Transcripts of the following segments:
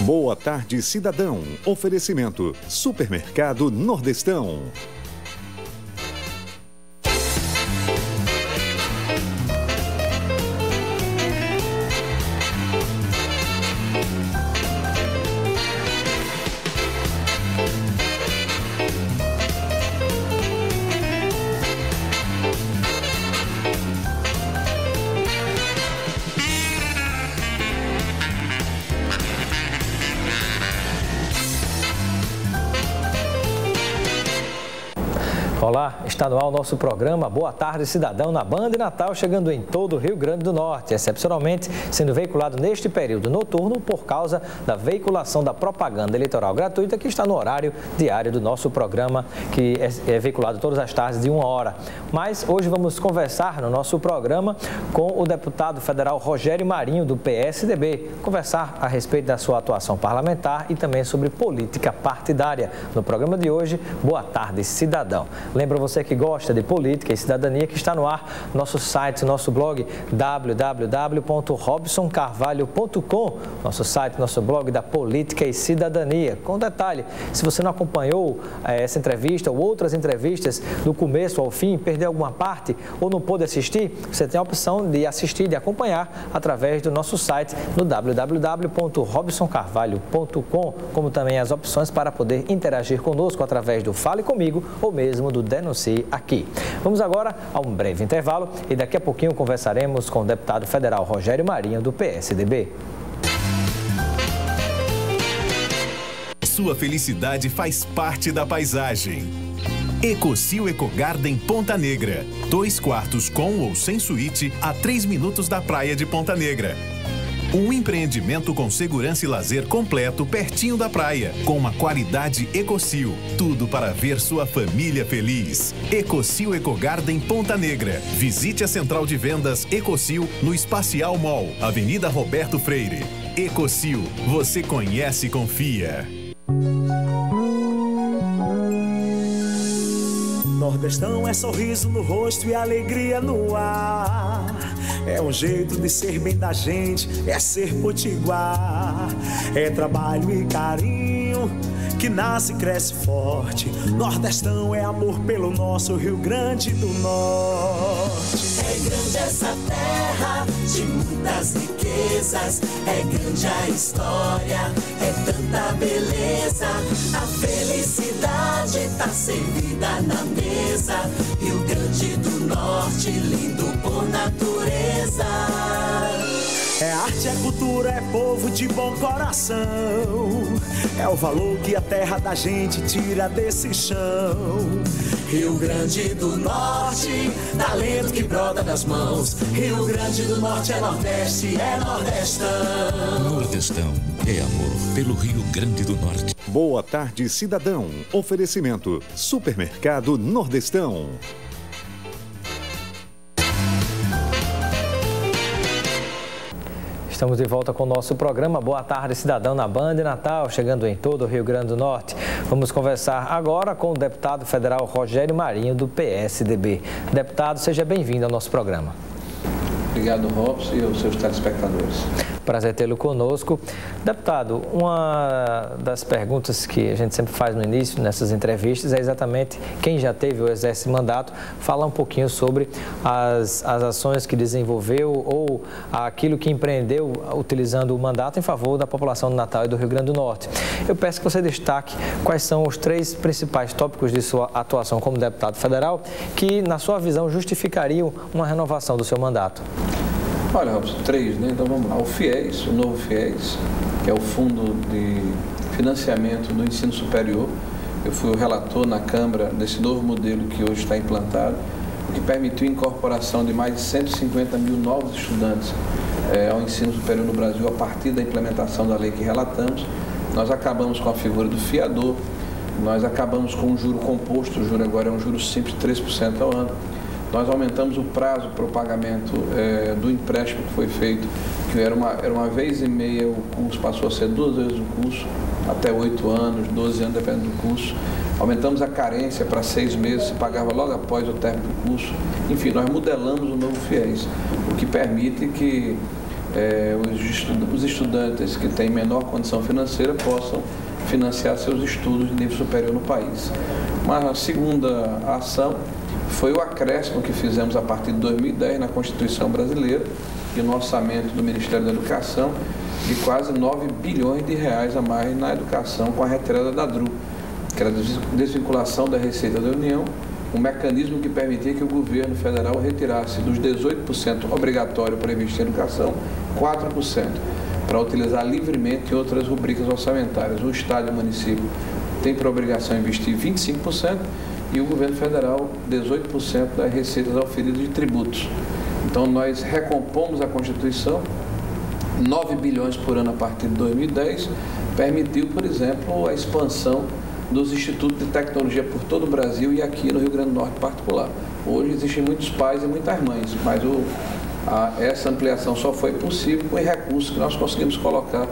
Boa tarde, cidadão. Oferecimento: Supermercado Nordestão. Olá, está no ar o nosso programa Boa Tarde Cidadão na Band Natal, chegando em todo o Rio Grande do Norte, excepcionalmente sendo veiculado neste período noturno por causa da veiculação da propaganda eleitoral gratuita que está no horário diário do nosso programa, que é veiculado todas as tardes de 1 hora. Mas hoje vamos conversar no nosso programa com o deputado federal Rogério Marinho, do PSDB, conversar a respeito da sua atuação parlamentar e também sobre política partidária. No programa de hoje, Boa Tarde Cidadão. Lembra você que gosta de política e cidadania que está no ar nosso site, nosso blog www.robsoncarvalho.com, nosso site, nosso blog da política e cidadania. Com detalhe, se você não acompanhou essa entrevista ou outras entrevistas do começo ao fim, perdeu alguma parte ou não pôde assistir, você tem a opção de assistir, de acompanhar através do nosso site no www.robsoncarvalho.com, como também as opções para poder interagir conosco através do Fale Comigo ou mesmo do Denuncie Aqui. Vamos agora a um breve intervalo e daqui a pouquinho conversaremos com o deputado federal Rogério Marinho, do PSDB. Sua felicidade faz parte da paisagem. Ecocil Ecogarden Ponta Negra. 2 quartos com ou sem suíte a 3 minutos da praia de Ponta Negra. Um empreendimento com segurança e lazer completo pertinho da praia, com uma qualidade Ecocil. Tudo para ver sua família feliz. Ecocil Ecogarden Ponta Negra. Visite a central de vendas Ecocil no Espacial Mall, Avenida Roberto Freire. Ecocil, você conhece e confia. Nordestão é sorriso no rosto e alegria no ar. É um jeito de ser bem da gente, é ser potiguar. É trabalho e carinho que nasce e cresce forte. Nordestão é amor pelo nosso Rio Grande do Norte. É grande essa terra de muitas riquezas. É grande a história, é tanta beleza. A felicidade tá servida na mesa. Rio Grande do Norte, lindo por natureza. É arte, é cultura, é povo de bom coração. É o valor que a terra da gente tira desse chão. Rio Grande do Norte, talento que brota das mãos. Rio Grande do Norte é Nordeste, é Nordestão. Nordestão é amor pelo Rio Grande do Norte. Boa tarde, cidadão. Oferecimento: Supermercado Nordestão. Estamos de volta com o nosso programa Boa Tarde Cidadão na Band Natal, chegando em todo o Rio Grande do Norte. Vamos conversar agora com o deputado federal Rogério Marinho, do PSDB. Deputado, seja bem-vindo ao nosso programa. Obrigado, Robson, e aos seus telespectadores. Prazer tê-lo conosco. Deputado, uma das perguntas que a gente sempre faz no início, nessas entrevistas, é exatamente quem já teve ou exerce mandato, falar um pouquinho sobre as ações que desenvolveu ou aquilo que empreendeu utilizando o mandato em favor da população do Natal e do Rio Grande do Norte. Eu peço que você destaque quais são os 3 principais tópicos de sua atuação como deputado federal que, na sua visão, justificariam uma renovação do seu mandato. Olha, Robson, 3, né? Então vamos lá. O FIES, o novo FIES, que é o Fundo de Financiamento do Ensino Superior. Eu fui o relator na Câmara desse novo modelo que hoje está implantado, que permitiu a incorporação de mais de 150 mil novos estudantes ao ensino superior no Brasil a partir da implementação da lei que relatamos. Nós acabamos com a figura do fiador, nós acabamos com o juro composto, o juro agora é um juro simples de 3% ao ano. Nós aumentamos o prazo para o pagamento do empréstimo que foi feito, que era uma vez e meia o curso, passou a ser 2 vezes o curso, até 8 anos, 12 anos, dependendo do curso. Aumentamos a carência para 6 meses, se pagava logo após o término do curso. Enfim, nós modelamos o novo FIES, o que permite que os estudantes que têm menor condição financeira possam financiar seus estudos de nível superior no país. Uma segunda ação foi o acréscimo que fizemos a partir de 2010 na Constituição brasileira e no orçamento do Ministério da Educação de quase 9 bilhões de reais a mais na educação com a retirada da DRU, que era a desvinculação da Receita da União, um mecanismo que permitia que o governo federal retirasse dos 18% obrigatório para investir em educação, 4%, para utilizar livremente em outras rubricas orçamentárias. O Estado e o município têm por obrigação investir 25% e o governo federal 18% das receitas auferidas de tributos. Então nós recompomos a Constituição, 9 bilhões por ano a partir de 2010, permitiu, por exemplo, a expansão dos institutos de tecnologia por todo o Brasil e aqui no Rio Grande do Norte em particular. Hoje existem muitos pais e muitas mães, mas essa ampliação só foi possível com recursos que nós conseguimos colocar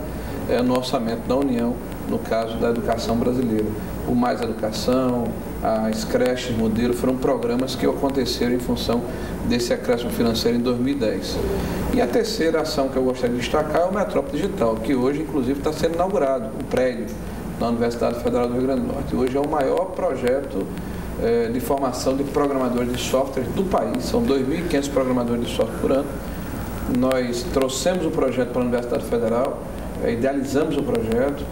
no orçamento da União, no caso da educação brasileira. O Mais Educação, as creches modelo, foram programas que aconteceram em função desse acréscimo financeiro em 2010. E a terceira ação que eu gostaria de destacar é o Metrópole Digital, que hoje, inclusive, está sendo inaugurado, o prédio na Universidade Federal do Rio Grande do Norte. Hoje é o maior projeto de formação de programadores de software do país, são 2.500 programadores de software por ano. Nós trouxemos o projeto para a Universidade Federal, idealizamos o projeto,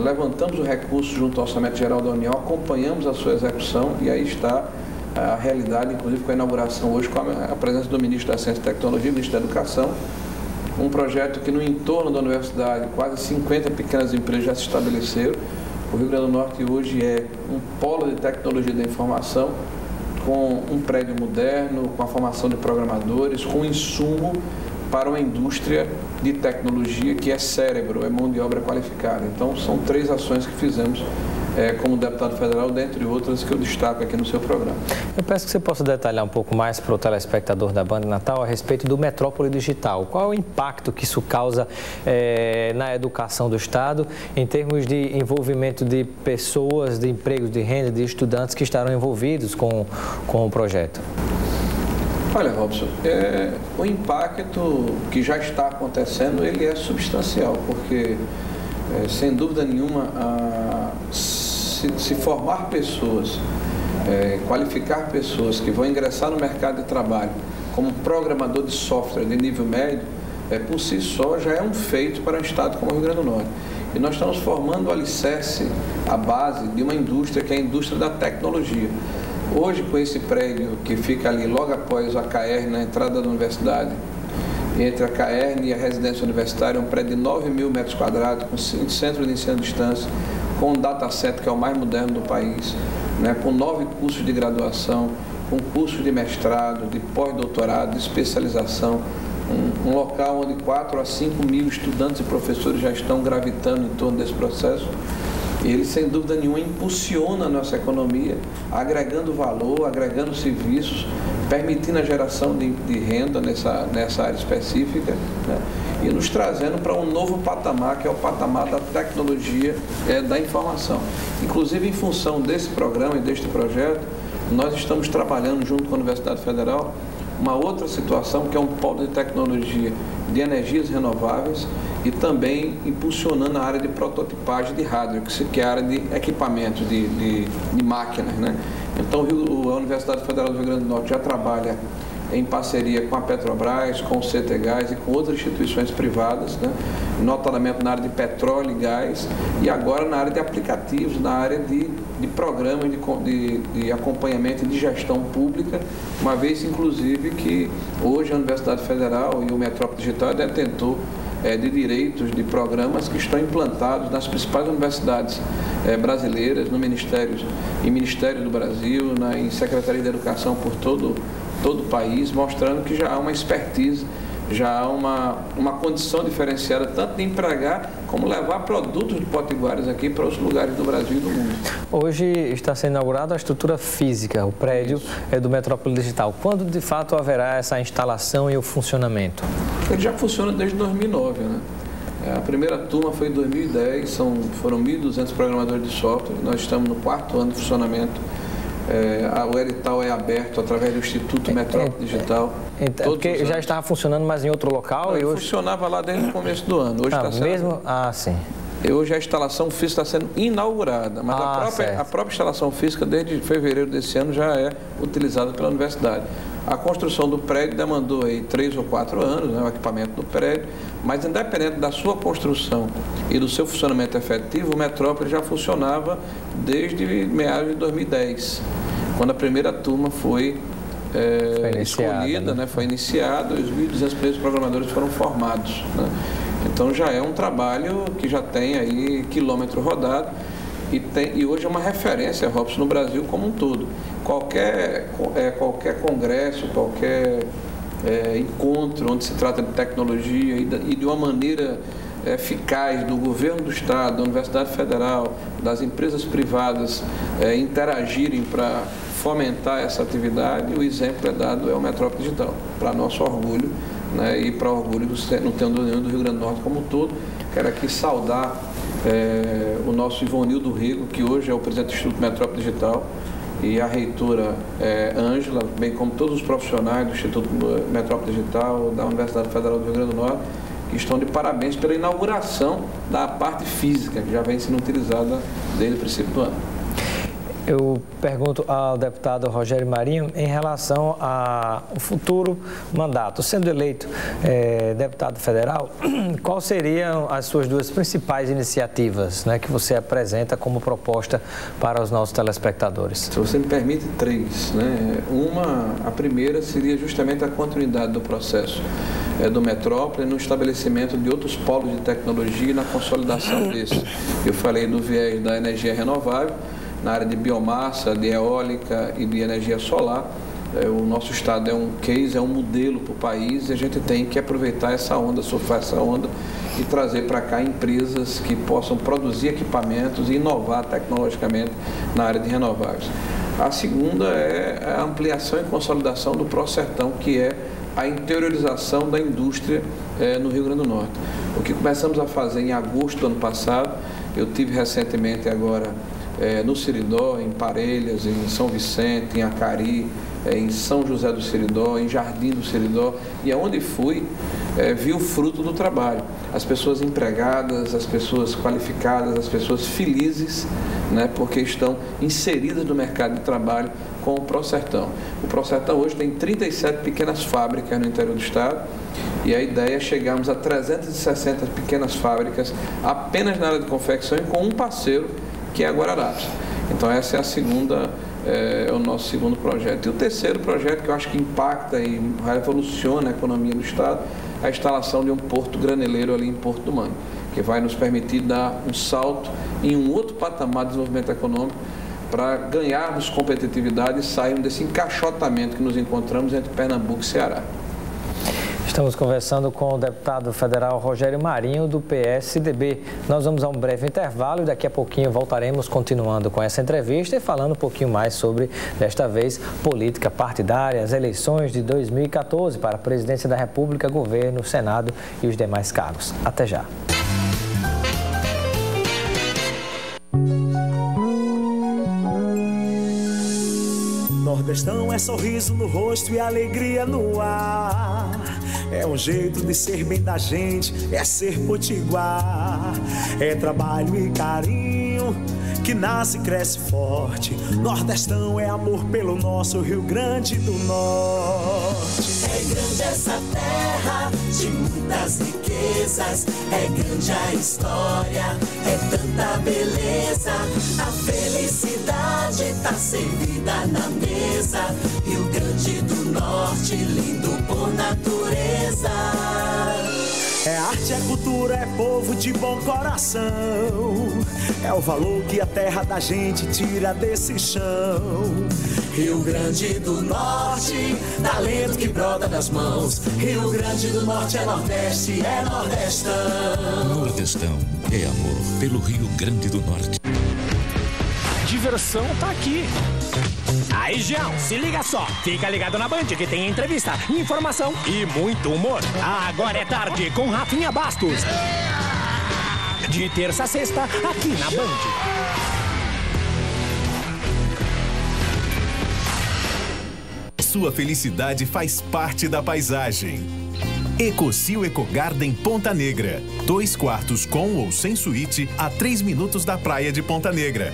levantamos o recurso junto ao Orçamento Geral da União, acompanhamos a sua execução e aí está a realidade, inclusive com a inauguração hoje, com a presença do Ministro da Ciência e Tecnologia, Ministro da Educação, um projeto que no entorno da universidade, quase 50 pequenas empresas já se estabeleceram. O Rio Grande do Norte hoje é um polo de tecnologia da informação, com um prédio moderno, com a formação de programadores, com insumo para uma indústria de tecnologia que é cérebro, é mão de obra qualificada. Então, são 3 ações que fizemos como deputado federal, dentre outras que eu destaco aqui no seu programa. Eu peço que você possa detalhar um pouco mais para o telespectador da Band Natal a respeito do Metrópole Digital. Qual é o impacto que isso causa na educação do Estado, em termos de envolvimento de pessoas, de empregos, de renda, de estudantes que estarão envolvidos com o projeto? Olha, Robson, o impacto que já está acontecendo, ele é substancial, porque, sem dúvida nenhuma, se formar pessoas, qualificar pessoas que vão ingressar no mercado de trabalho como programador de software de nível médio, por si só já é um feito para um estado como o Rio Grande do Norte. E nós estamos formando o alicerce, a base de uma indústria que é a indústria da tecnologia. Hoje, com esse prédio que fica ali logo após a CAERN, na entrada da universidade, entre a CAERN e a residência universitária, um prédio de 9.000 metros quadrados, com centro de ensino à distância, com um dataset que é o mais moderno do país, né, com 9 cursos de graduação, com cursos de mestrado, de pós-doutorado, de especialização, um local onde 4 a 5 mil estudantes e professores já estão gravitando em torno desse processo. Ele, sem dúvida nenhuma, impulsiona a nossa economia, agregando valor, agregando serviços, permitindo a geração de renda nessa área específica, né? E nos trazendo para um novo patamar, que é o patamar da tecnologia da informação. Inclusive, em função desse programa e deste projeto, nós estamos trabalhando junto com a Universidade Federal uma outra situação, que é um polo de tecnologia de energias renováveis e também impulsionando a área de prototipagem de hardware, que é a área de equipamentos, de máquinas, né? Então, a Universidade Federal do Rio Grande do Norte já trabalha em parceria com a Petrobras, com o CTGás e com outras instituições privadas, né? Notadamente na área de petróleo e gás, e agora na área de aplicativos, na área de programas de acompanhamento e de gestão pública, uma vez, inclusive, que hoje a Universidade Federal e o Metrópole Digital é detentor de direitos de programas que estão implantados nas principais universidades brasileiras, em Ministério do Brasil, em Secretaria de Educação por todo o país, mostrando que já há uma expertise, já há uma condição diferenciada, tanto de empregar como levar produtos de potiguares aqui para os lugares do Brasil e do mundo. Hoje está sendo inaugurada a estrutura física, o prédio do Metrópole Digital. Quando, de fato, haverá essa instalação e o funcionamento? Ele já funciona desde 2009, né? A primeira turma foi em 2010, foram 1.200 programadores de software. Nós estamos no 4º ano de funcionamento O edital é aberto através do Instituto Metrópole Digital. Porque já estava funcionando, mas em outro local? E hoje funcionava lá desde o começo do ano. Hoje está sendo... sim. Hoje a instalação física está sendo inaugurada, mas a própria instalação física, desde fevereiro desse ano, já é utilizada pela universidade. A construção do prédio demandou aí 3 ou 4 anos, né, o equipamento do prédio, mas independente da sua construção e do seu funcionamento efetivo, o Metrópole já funcionava desde meados de 2010, quando a primeira turma foi escolhida, né, foi iniciada, e os 1.200 primeiros programadores foram formados, né. Então já é um trabalho que já tem aí quilômetro rodado e hoje é uma referência, Robson, no Brasil como um todo. Qualquer congresso, qualquer encontro onde se trata de tecnologia e de uma maneira eficaz do governo do Estado, da Universidade Federal, das empresas privadas interagirem para fomentar essa atividade, o exemplo é o Metrópole Digital, para nosso orgulho, né, e para orgulho não tendo nenhum do Rio Grande do Norte como um todo. Quero aqui saudar o nosso Ivonildo Rego, que hoje é o presidente do Instituto Metrópole Digital, e a reitora Ângela, bem como todos os profissionais do Instituto Metrópole Digital, da Universidade Federal do Rio Grande do Norte, que estão de parabéns pela inauguração da parte física, que já vem sendo utilizada desde o princípio do ano. Eu pergunto ao deputado Rogério Marinho em relação ao futuro mandato. Sendo eleito deputado federal, quais seriam as suas duas principais iniciativas, né, que você apresenta como proposta para os nossos telespectadores? Se você me permite, 3. Né? A primeira seria justamente a continuidade do processo do Metrópole no estabelecimento de outros polos de tecnologia e na consolidação desse. Eu falei do viés da energia renovável, na área de biomassa, de eólica e de energia solar. O nosso estado é um case, é um modelo para o país, e a gente tem que aproveitar essa onda, surfar essa onda e trazer para cá empresas que possam produzir equipamentos e inovar tecnologicamente na área de renováveis. A segunda é a ampliação e consolidação do Prosertão, que é a interiorização da indústria no Rio Grande do Norte. O que começamos a fazer em agosto do ano passado, eu tive recentemente agora no Seridó, em Parelhas, em São Vicente, em Acari, em São José do Seridó, em Jardim do Seridó, e aonde fui, vi o fruto do trabalho. As pessoas empregadas, as pessoas qualificadas, as pessoas felizes, né, porque estão inseridas no mercado de trabalho com o Prosertão. O Prosertão hoje tem 37 pequenas fábricas no interior do estado, e a ideia é chegarmos a 360 pequenas fábricas apenas na área de confecção e com um parceiro, que é a Guararapes. Então essa é a segunda, o nosso segundo projeto. E o terceiro projeto, que eu acho que impacta e revoluciona a economia do estado, é a instalação de um porto graneleiro ali em Porto do Mangue, que vai nos permitir dar um salto em um outro patamar de desenvolvimento econômico para ganharmos competitividade e sairmos desse encaixotamento que nos encontramos entre Pernambuco e Ceará. Estamos conversando com o deputado federal Rogério Marinho, do PSDB. Nós vamos a um breve intervalo e daqui a pouquinho voltaremos continuando com essa entrevista e falando um pouquinho mais sobre, desta vez, política partidária, as eleições de 2014 para a presidência da República, governo, Senado e os demais cargos. Até já. Nordestão é sorriso no rosto e alegria no ar. É um jeito de ser bem da gente, é ser potiguar. É trabalho e carinho que nasce e cresce forte. Nordestão é amor pelo nosso Rio Grande do Norte. É grande essa terra de muitas riquezas, é grande a história, é tanta beleza. A felicidade tá servida na mesa. Rio Grande do Norte, lindo por natureza. É arte, é cultura, é povo de bom coração. É o valor que a terra da gente tira desse chão. Rio Grande do Norte, talento que brota das mãos. Rio Grande do Norte é Nordeste, é Nordestão. Nordestão é amor pelo Rio Grande do Norte. A diversão tá aqui. Aí, Jean, se liga só. Fica ligado na Band que tem entrevista, informação e muito humor. Agora é tarde com Rafinha Bastos. De terça a sexta, aqui na Band. sua felicidade faz parte da paisagem. Ecosil Ecogarden Ponta Negra. 2 quartos com ou sem suíte a 3 minutos da praia de Ponta Negra.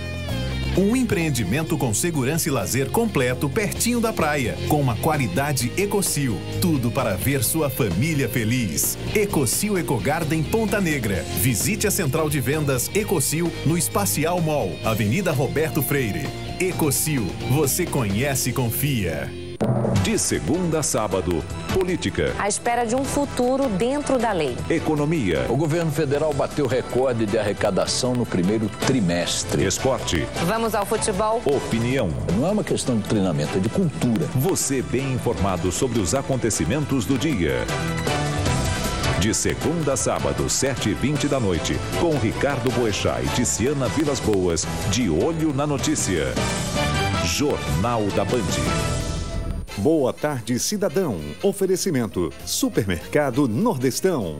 Um empreendimento com segurança e lazer completo pertinho da praia, com uma qualidade Ecosil. Tudo para ver sua família feliz. Ecosil Ecogarden Ponta Negra. Visite a central de vendas Ecosil no Espacial Mall, Avenida Roberto Freire. Ecosil, você conhece e confia. De segunda a sábado, política. À espera de um futuro dentro da lei. Economia. O governo federal bateu recorde de arrecadação no primeiro trimestre. Esporte. Vamos ao futebol. Opinião. Não é uma questão de treinamento, é de cultura. Você bem informado sobre os acontecimentos do dia. De segunda a sábado, 7h20 da noite, com Ricardo Boechat e Tiziana Vilas Boas, de olho na notícia. Jornal da Band. Boa tarde, cidadão. Oferecimento: Supermercado Nordestão.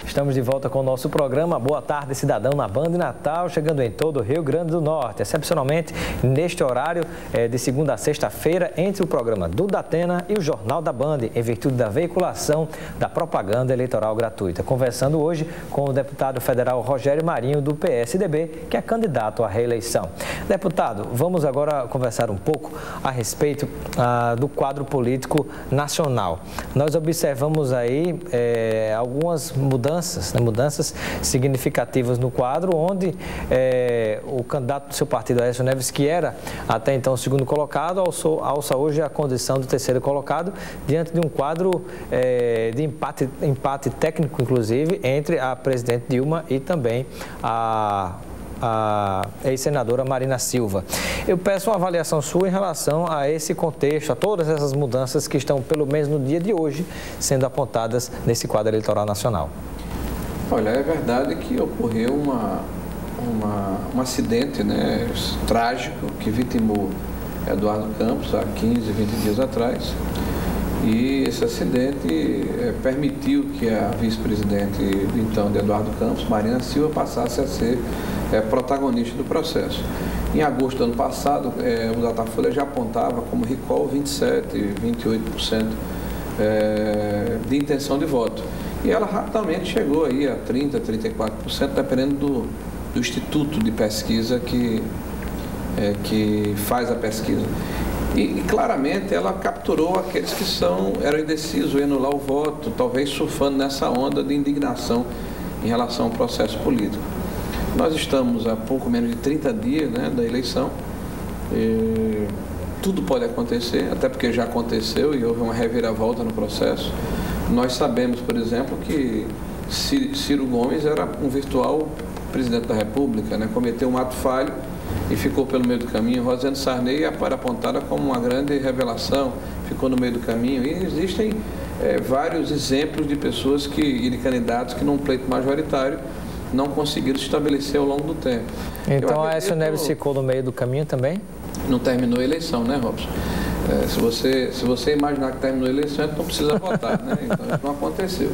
Estamos de volta com o nosso programa Boa Tarde Cidadão na Band Natal, chegando em todo o Rio Grande do Norte, excepcionalmente neste horário de segunda a sexta-feira, entre o programa do Datena e o Jornal da Band, em virtude da veiculação da propaganda eleitoral gratuita. Conversando hoje com o deputado federal Rogério Marinho, do PSDB, que é candidato à reeleição. Deputado, vamos agora conversar um pouco a respeito do quadro político nacional. Nós observamos aí algumas mudanças significativas no quadro, onde o candidato do seu partido, Aécio Neves, que era até então o segundo colocado, alça hoje a condição do terceiro colocado, diante de um quadro de empate técnico, inclusive, entre a presidente Dilma e também a ex-senadora Marina Silva. Eu peço uma avaliação sua em relação a esse contexto, a todas essas mudanças que estão, pelo menos no dia de hoje, sendo apontadas nesse quadro eleitoral nacional. Olha, é verdade que ocorreu um acidente, né, trágico que vitimou Eduardo Campos há 15, 20 dias atrás. E esse acidente permitiu que a vice-presidente então de Eduardo Campos, Marina Silva, passasse a ser protagonista do processo. Em agosto do ano passado, o Datafolha já apontava como recall 27%, 28% de intenção de voto. E ela rapidamente chegou aí a 30%, 34%, dependendo do instituto de pesquisa que faz a pesquisa. E claramente ela capturou aqueles que eram indecisos, iam anular o voto, talvez surfando nessa onda de indignação em relação ao processo político. Nós estamos há pouco menos de 30 dias, né, da eleição. Tudo pode acontecer, até porque já aconteceu e houve uma reviravolta no processo. Nós sabemos, por exemplo, que Ciro Gomes era um virtual presidente da República, né? Cometeu um ato falho e ficou pelo meio do caminho. Rosane Sarney era apontada como uma grande revelação, ficou no meio do caminho. E existem vários exemplos de pessoas e de candidatos que num pleito majoritário não conseguiram se estabelecer ao longo do tempo. Então, Aécio Neves ficou no meio do caminho também? Não terminou a eleição, né, Robson? Se você imaginar que terminou a eleição, então não precisa votar, né? Então isso não aconteceu.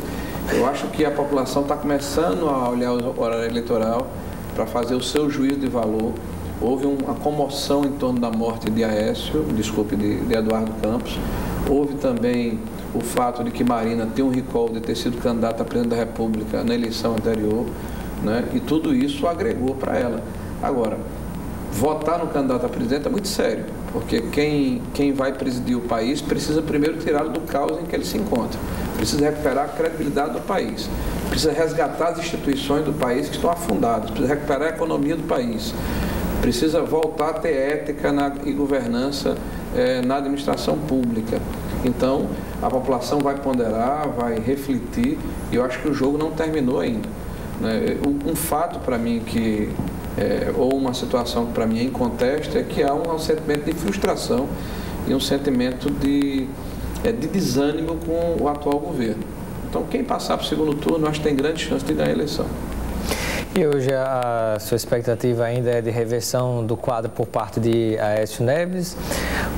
Eu acho que a população está começando a olhar o horário eleitoral para fazer o seu juízo de valor. Houve uma comoção em torno da morte de de Eduardo Campos. Houve também o fato de que Marina tem um recall de ter sido candidata a presidente da República na eleição anterior, né? E tudo isso agregou para ela. Agora, votar no candidato a presidente é muito sério, porque quem vai presidir o país precisa primeiro tirá-lo do caos em que ele se encontra. Precisa recuperar a credibilidade do país, precisa resgatar as instituições do país que estão afundadas, precisa recuperar a economia do país, precisa voltar a ter ética e governança na administração pública. Então, a população vai ponderar, vai refletir, e eu acho que o jogo não terminou ainda, né? Um fato para mim ou uma situação que para mim é inconteste, é que há um sentimento de frustração e um sentimento de desânimo com o atual governo. Então, quem passar para o segundo turno, acho que tem grande chance de ganhar a eleição. E hoje a sua expectativa ainda é de reversão do quadro por parte de Aécio Neves,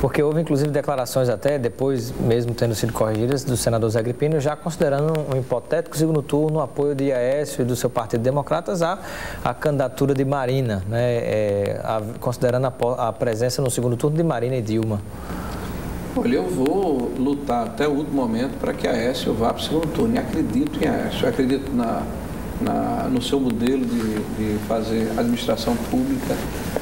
Porque houve, inclusive, declarações até, depois mesmo tendo sido corrigidas, do senador Zé Gripino, já considerando um hipotético segundo turno, o apoio de Aécio e do seu Partido Democratas à candidatura de Marina, né? Considerando a presença no segundo turno de Marina e Dilma. Olha, eu vou lutar até o último momento para que Aécio vá para o segundo turno. E acredito em Aécio, acredito no seu modelo de fazer administração pública,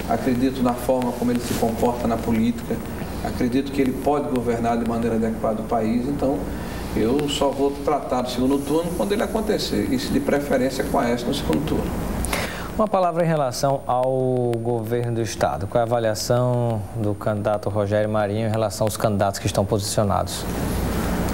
acredito na forma como ele se comporta na política, acredito que ele pode governar de maneira adequada o país. Então, eu só vou tratar do segundo turno quando ele acontecer, e de preferência com Aécio no segundo turno. Uma palavra em relação ao governo do Estado. Qual é a avaliação do candidato Rogério Marinho em relação aos candidatos que estão posicionados?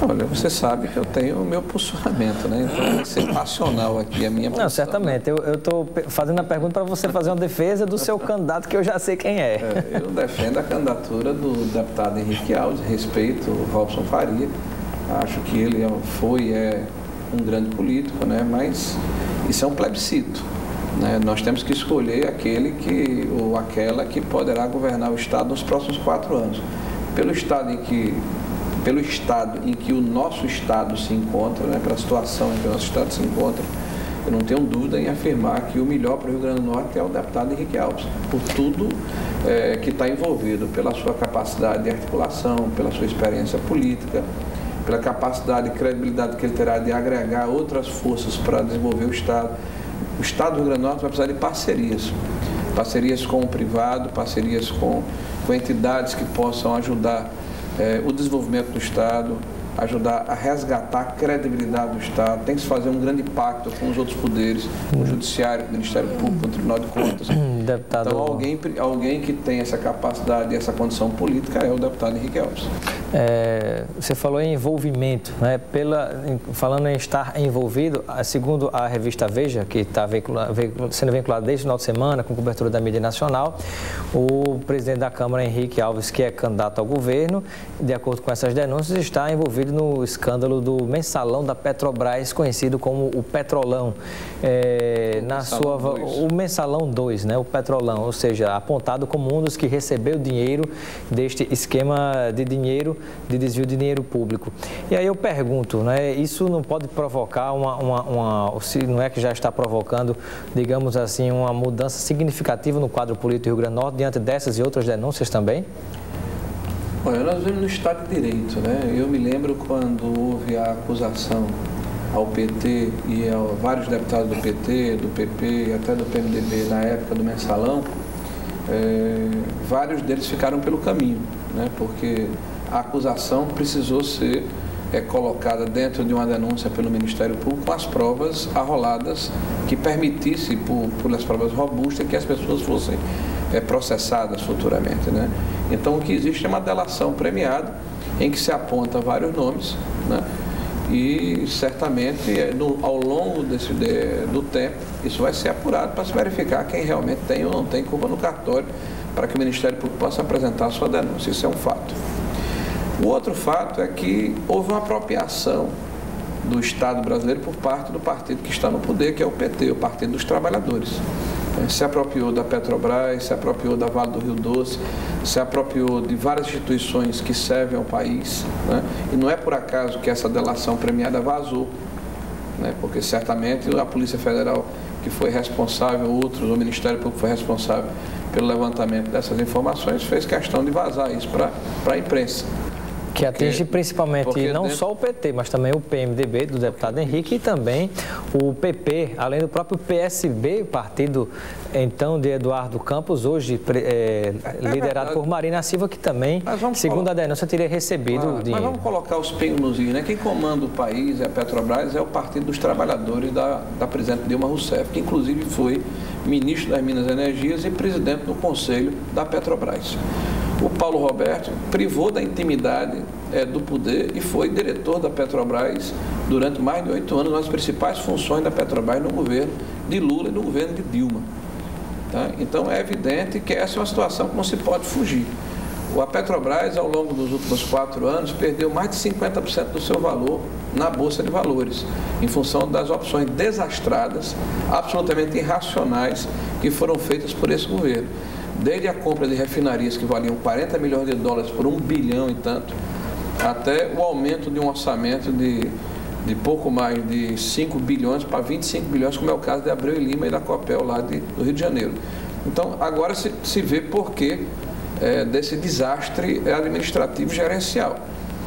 Olha, você sabe que eu tenho o meu posicionamento, né? Então, vai ser passional aqui a minha posição. Não, certamente. Eu estou fazendo a pergunta para você fazer uma defesa do seu candidato, que eu já sei quem é. Eu defendo a candidatura do deputado Henrique Alves, respeito o Robson Faria. Acho que ele é um grande político, né? Mas isso é um plebiscito. Né? Nós temos que escolher aquele ou aquela que poderá governar o Estado nos próximos 4 anos. Pelo estado em que o nosso Estado se encontra, né? Pela situação em que o nosso Estado se encontra, eu não tenho dúvida em afirmar que o melhor para o Rio Grande do Norte é o deputado Henrique Alves, por tudo que está envolvido, pela sua capacidade de articulação, pela sua experiência política, pela capacidade e credibilidade que ele terá de agregar outras forças para desenvolver o Estado. O Estado do Rio Grande do Norte vai precisar de parcerias com o privado, parcerias com entidades que possam ajudar o desenvolvimento do Estado, ajudar a resgatar a credibilidade do Estado. Tem que se fazer um grande pacto com os outros poderes, com o Judiciário, com o Ministério Público, com o Tribunal de Contas. Deputado... Então, alguém que tem essa capacidade e essa condição política é o deputado Henrique Alves. Você falou em envolvimento, né? Falando em estar envolvido, segundo a revista Veja, que está sendo vinculada desde o final de semana com cobertura da mídia nacional, o presidente da Câmara, Henrique Alves, que é candidato ao governo, de acordo com essas denúncias, está envolvido no escândalo do mensalão da Petrobras, conhecido como o Petrolão. O mensalão 2, né? O Petrolão, ou seja, apontado como um dos que recebeu dinheiro deste esquema de desvio de dinheiro público. E aí eu pergunto, né? Isso não pode provocar se não é que já está provocando, digamos assim, uma mudança significativa no quadro político do Rio Grande do Norte, diante dessas e outras denúncias também? Olha, nós vivemos no Estado de Direito, né? Eu me lembro quando houve a acusação ao PT e a vários deputados do PT, do PP e até do PMDB na época do mensalão, vários deles ficaram pelo caminho, né? Porque a acusação precisou ser colocada dentro de uma denúncia pelo Ministério Público com as provas arroladas que permitisse, por as provas robustas, que as pessoas fossem processadas futuramente, né? Então, o que existe é uma delação premiada em que se aponta vários nomes, né? E certamente ao longo do tempo isso vai ser apurado para se verificar quem realmente tem ou não tem culpa no cartório, para que o Ministério Público possa apresentar a sua denúncia. Isso é um fato. O outro fato é que houve uma apropriação do Estado brasileiro por parte do partido que está no poder, que é o PT, o Partido dos Trabalhadores. Se apropriou da Petrobras, se apropriou da Vale do Rio Doce, se apropriou de várias instituições que servem ao país, né? E não é por acaso que essa delação premiada vazou, né? Porque certamente a Polícia Federal, que foi responsável, o Ministério Público foi responsável pelo levantamento dessas informações, fez questão de vazar isso para a imprensa. Que atinge principalmente não só o PT, mas também o PMDB do deputado Henrique e também o PP, além do próprio PSB, o partido então de Eduardo Campos, hoje liderado por Marina Silva, que também, segundo a denúncia, teria recebido dinheiro. Mas vamos colocar os pingos nos is, né? Quem comanda o país, a Petrobras, é o Partido dos Trabalhadores da presidente Dilma Rousseff, que inclusive foi ministro das Minas e Energias e presidente do Conselho da Petrobras. O Paulo Roberto privou da intimidade do poder e foi diretor da Petrobras durante mais de 8 anos, nas principais funções da Petrobras no governo de Lula e no governo de Dilma. Tá? Então é evidente que essa é uma situação que não se pode fugir. A Petrobras, ao longo dos últimos 4 anos, perdeu mais de 50% do seu valor na Bolsa de Valores, em função das opções desastradas, absolutamente irracionais, que foram feitas por esse governo. desde a compra de refinarias que valiam 40 milhões de dólares por 1 bilhão e tanto, até o aumento de um orçamento de pouco mais de 5 bilhões para 25 bilhões, como é o caso de Abreu e Lima e da Copel lá do Rio de Janeiro. Então, agora se vê por que desse desastre administrativo gerencial.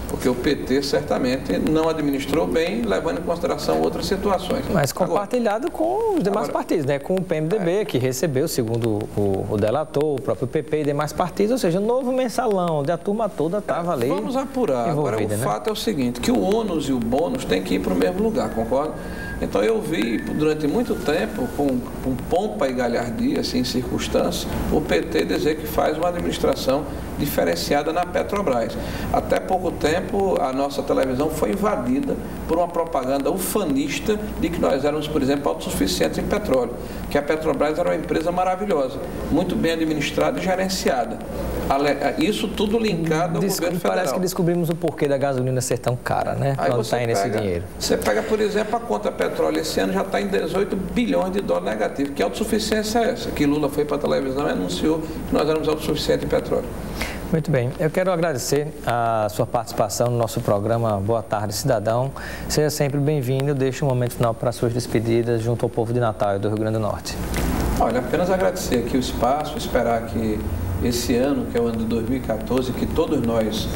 Porque o PT certamente não administrou bem, levando em consideração outras situações. Mas compartilhado com os demais partidos, né? Com o PMDB, que recebeu, segundo o delator, o próprio PP e demais partidos, ou seja, um novo mensalão, onde a turma toda estava ali. Vamos apurar. Agora, o fato é o seguinte, que o ônus e o bônus têm que ir para o mesmo lugar, concorda? Então, eu vi durante muito tempo, com pompa e galhardia, assim, em circunstâncias, o PT dizer que faz uma administração diferenciada na Petrobras. Até pouco tempo, a nossa televisão foi invadida por uma propaganda ufanista de que nós éramos, por exemplo, autossuficientes em petróleo, que a Petrobras era uma empresa maravilhosa, muito bem administrada e gerenciada. Isso tudo linkado ao governo federal. Parece que descobrimos o porquê da gasolina ser tão cara, né? Aí quando está indo esse dinheiro. Você pega, por exemplo, a conta petróleo esse ano já está em 18 bilhões de dólares negativo. Que autossuficiência é essa? Que Lula foi para a televisão e anunciou que nós éramos autossuficientes em petróleo. Muito bem. Eu quero agradecer a sua participação no nosso programa Boa Tarde, Cidadão. Seja sempre bem-vindo. Eu deixo um momento final para as suas despedidas junto ao povo de Natal e do Rio Grande do Norte. Olha, apenas agradecer aqui o espaço, esperar que esse ano, que é o ano de 2014, que todos nós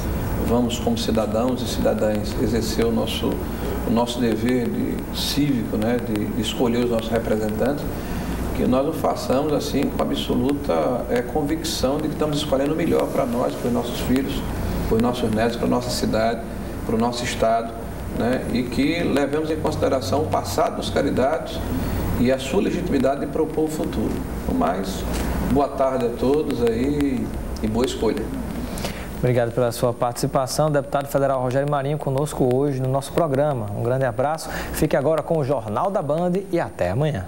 vamos, como cidadãos e cidadãs, exercer o nosso dever cívico, né, de escolher os nossos representantes, que nós o façamos assim com absoluta convicção de que estamos escolhendo o melhor para nós, para os nossos filhos, para os nossos netos, para a nossa cidade, para o nosso estado, né, e que levemos em consideração o passado dos candidatos e a sua legitimidade de propor o futuro. Mas, boa tarde a todos aí e boa escolha. Obrigado pela sua participação, deputado federal Rogério Marinho, conosco hoje no nosso programa. Um grande abraço, fique agora com o Jornal da Band e até amanhã.